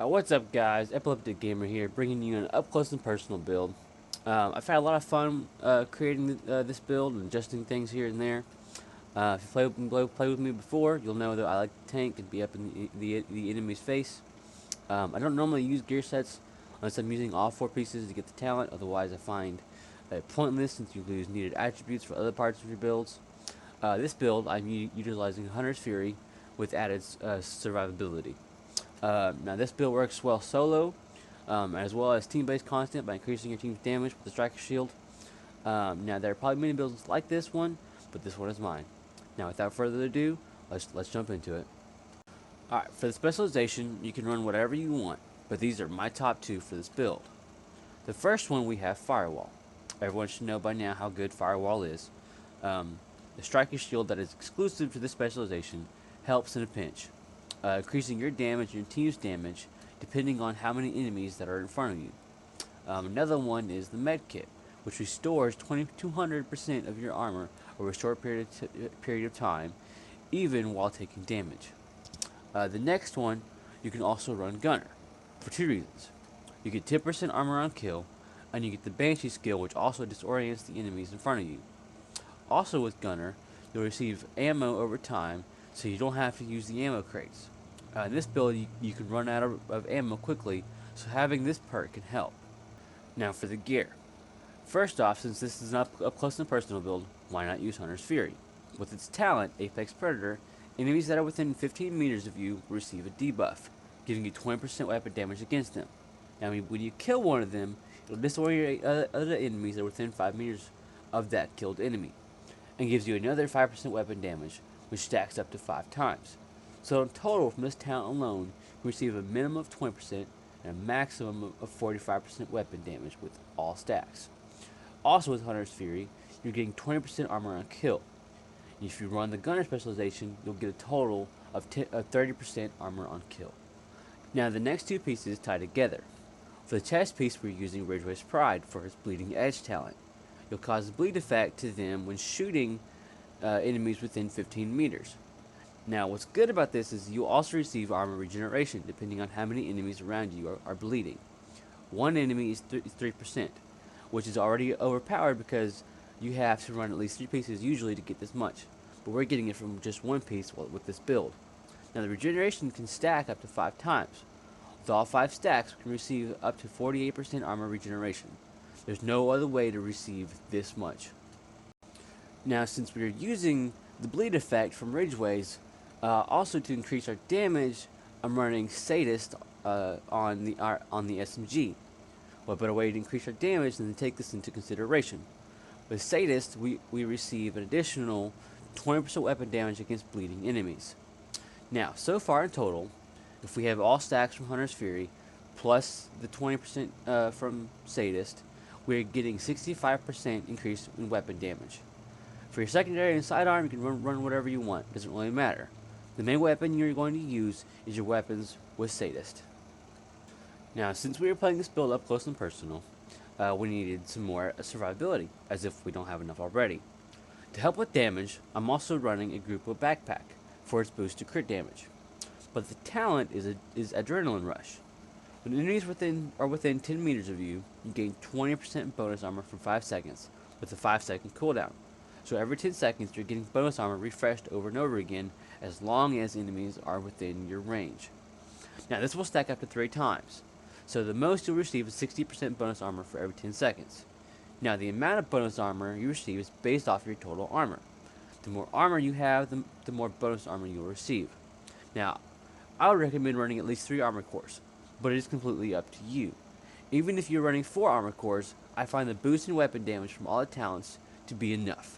What's up, guys? Epileptic Gamer here, bringing you an up-close and personal build. I've had a lot of fun creating this build and adjusting things here and there. If you play with me before, you'll know that I like to tank and be up in the enemy's face. I don't normally use gear sets unless I'm using all 4 pieces to get the talent. Otherwise, I find it pointless since you lose needed attributes for other parts of your builds. This build, I'm utilizing Hunter's Fury with added survivability. Now this build works well solo, as well as team-based content by increasing your team's damage with the Striker Shield. Now there are probably many builds like this one, but this one is mine. Now without further ado, let's jump into it. Alright, for the specialization, you can run whatever you want, but these are my top 2 for this build. The first one we have Firewall. Everyone should know by now how good Firewall is. The Striker Shield that is exclusive to this specialization helps in a pinch, increasing your damage and your team's damage depending on how many enemies that are in front of you. Another one is the Med Kit, which restores 2200% of your armor over a short period of time, even while taking damage. The next one, you can also run Gunner, for 2 reasons. You get 10% armor on kill, and you get the Banshee skill, which also disorients the enemies in front of you. Also with Gunner, you'll receive ammo over time, so you don't have to use the ammo crates. In this build, you can run out of ammo quickly, so having this perk can help. Now for the gear. First off, since this is an up close and personal build, why not use Hunter's Fury? With its talent, Apex Predator, enemies that are within 15 meters of you will receive a debuff, giving you 20% weapon damage against them. Now when you kill one of them, it'll disorient other enemies that are within 5 meters of that killed enemy, and gives you another 5% weapon damage, which stacks up to 5 times. So in total, from this talent alone, you receive a minimum of 20% and a maximum of 45% weapon damage with all stacks. Also with Hunter's Fury, you're getting 20% armor on kill. And if you run the Gunner specialization, you'll get a total of 30% armor on kill. Now the next 2 pieces tie together. For the chest piece, we're using Ridgeway's Pride for his Bleeding Edge talent. You'll cause a bleed effect to them when shooting enemies within 15 meters. Now, what's good about this is you'll also receive armor regeneration depending on how many enemies around you are bleeding. One enemy is 3%, which is already overpowered because you have to run at least 3 pieces usually to get this much, but we're getting it from just 1 piece with this build. Now, the regeneration can stack up to 5 times. With all 5 stacks, we can receive up to 48% armor regeneration. There's no other way to receive this much. Now, since we're using the bleed effect from Ridgeway's, also to increase our damage, I'm running Sadist on the SMG. What better way to increase our damage than to take this into consideration? With Sadist, we receive an additional 20% weapon damage against bleeding enemies. Now, so far in total, if we have all stacks from Hunter's Fury, plus the 20% from Sadist, we're getting 65% increase in weapon damage. For your secondary and sidearm, you can run whatever you want. It doesn't really matter. The main weapon you're going to use is your weapons with Sadist. Now, since we were playing this build up close and personal, we needed some more survivability, as if we don't have enough already. To help with damage, I'm also running a group of backpack for its boost to crit damage. But the talent is Adrenaline Rush. When enemies are within 10 meters of you, you gain 20% bonus armor for 5 seconds, with a 5-second cooldown. So every 10 seconds, you're getting bonus armor refreshed over and over again, as long as enemies are within your range. Now this will stack up to 3 times, so the most you'll receive is 60% bonus armor for every 10 seconds. Now the amount of bonus armor you receive is based off your total armor. The more armor you have, the more bonus armor you'll receive. Now, I would recommend running at least 3 armor cores, but it is completely up to you. Even if you're running 4 armor cores, I find the boost in weapon damage from all the talents to be enough.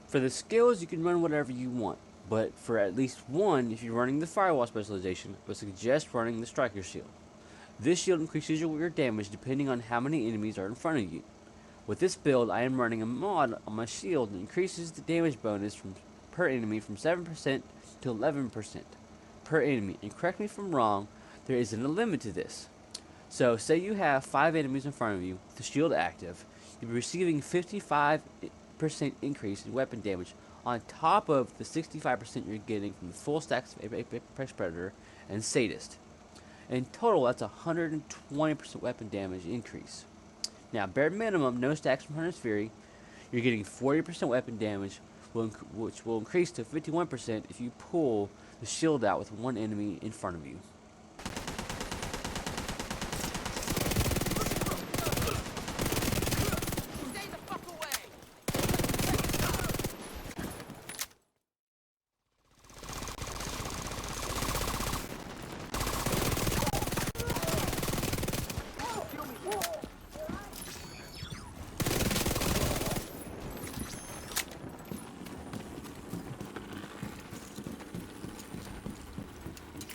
For the skills, you can run whatever you want, but for at least one, if you're running the Firewall specialization, I would suggest running the Striker Shield. This shield increases your damage depending on how many enemies are in front of you. With this build, I am running a mod on my shield that increases the damage bonus per enemy from 7% to 11% per enemy. And correct me if I'm wrong, there isn't a limit to this. So say you have 5 enemies in front of you with the shield active, you'll be receiving 55% increase in weapon damage on top of the 65% you're getting from the full stacks of Apex Predator and Sadist. In total, that's 120% weapon damage increase. Now, bare minimum, no stacks from Hunter's Fury. You're getting 40% weapon damage, which will increase to 51% if you pull the shield out with one enemy in front of you.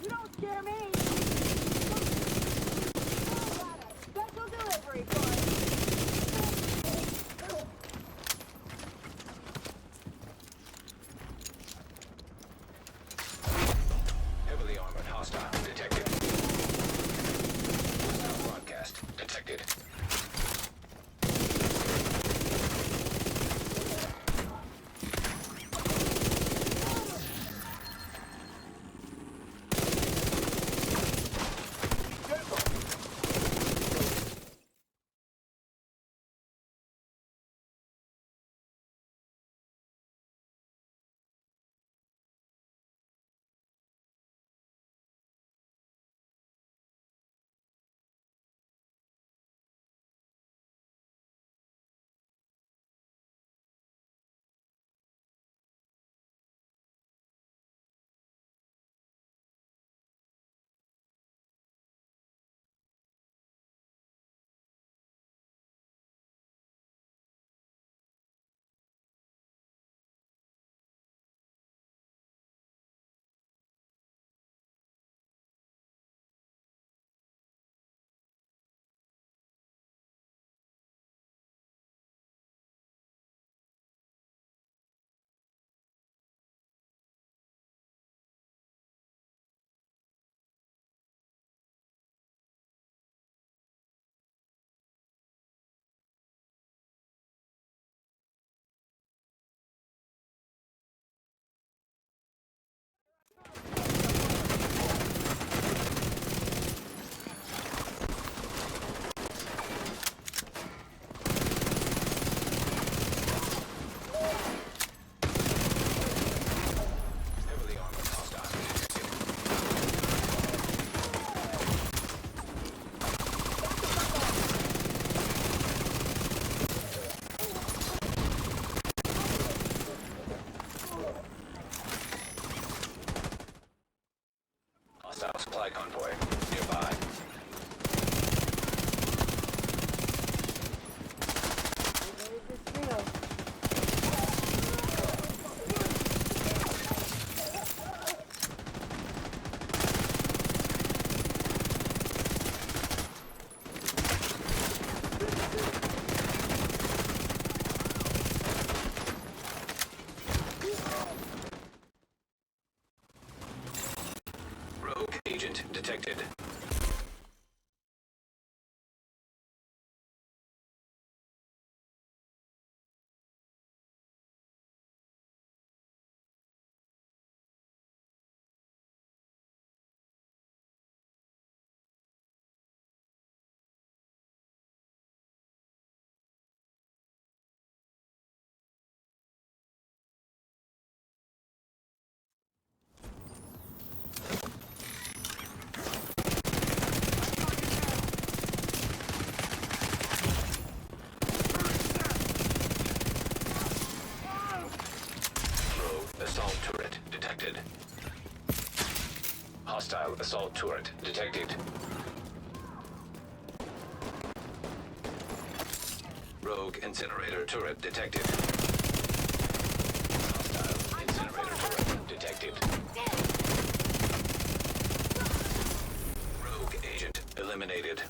You don't scare me! Special delivery for Heavily armored hostile detected. Hostile broadcast detected. Heavily armored hostile detected. Hostile supply convoy nearby. Rogue agent detected. Rogue assault turret detected. Hostile assault turret detected. Rogue incinerator turret detected. Hostile incinerator turret detected. Rogue agent eliminated.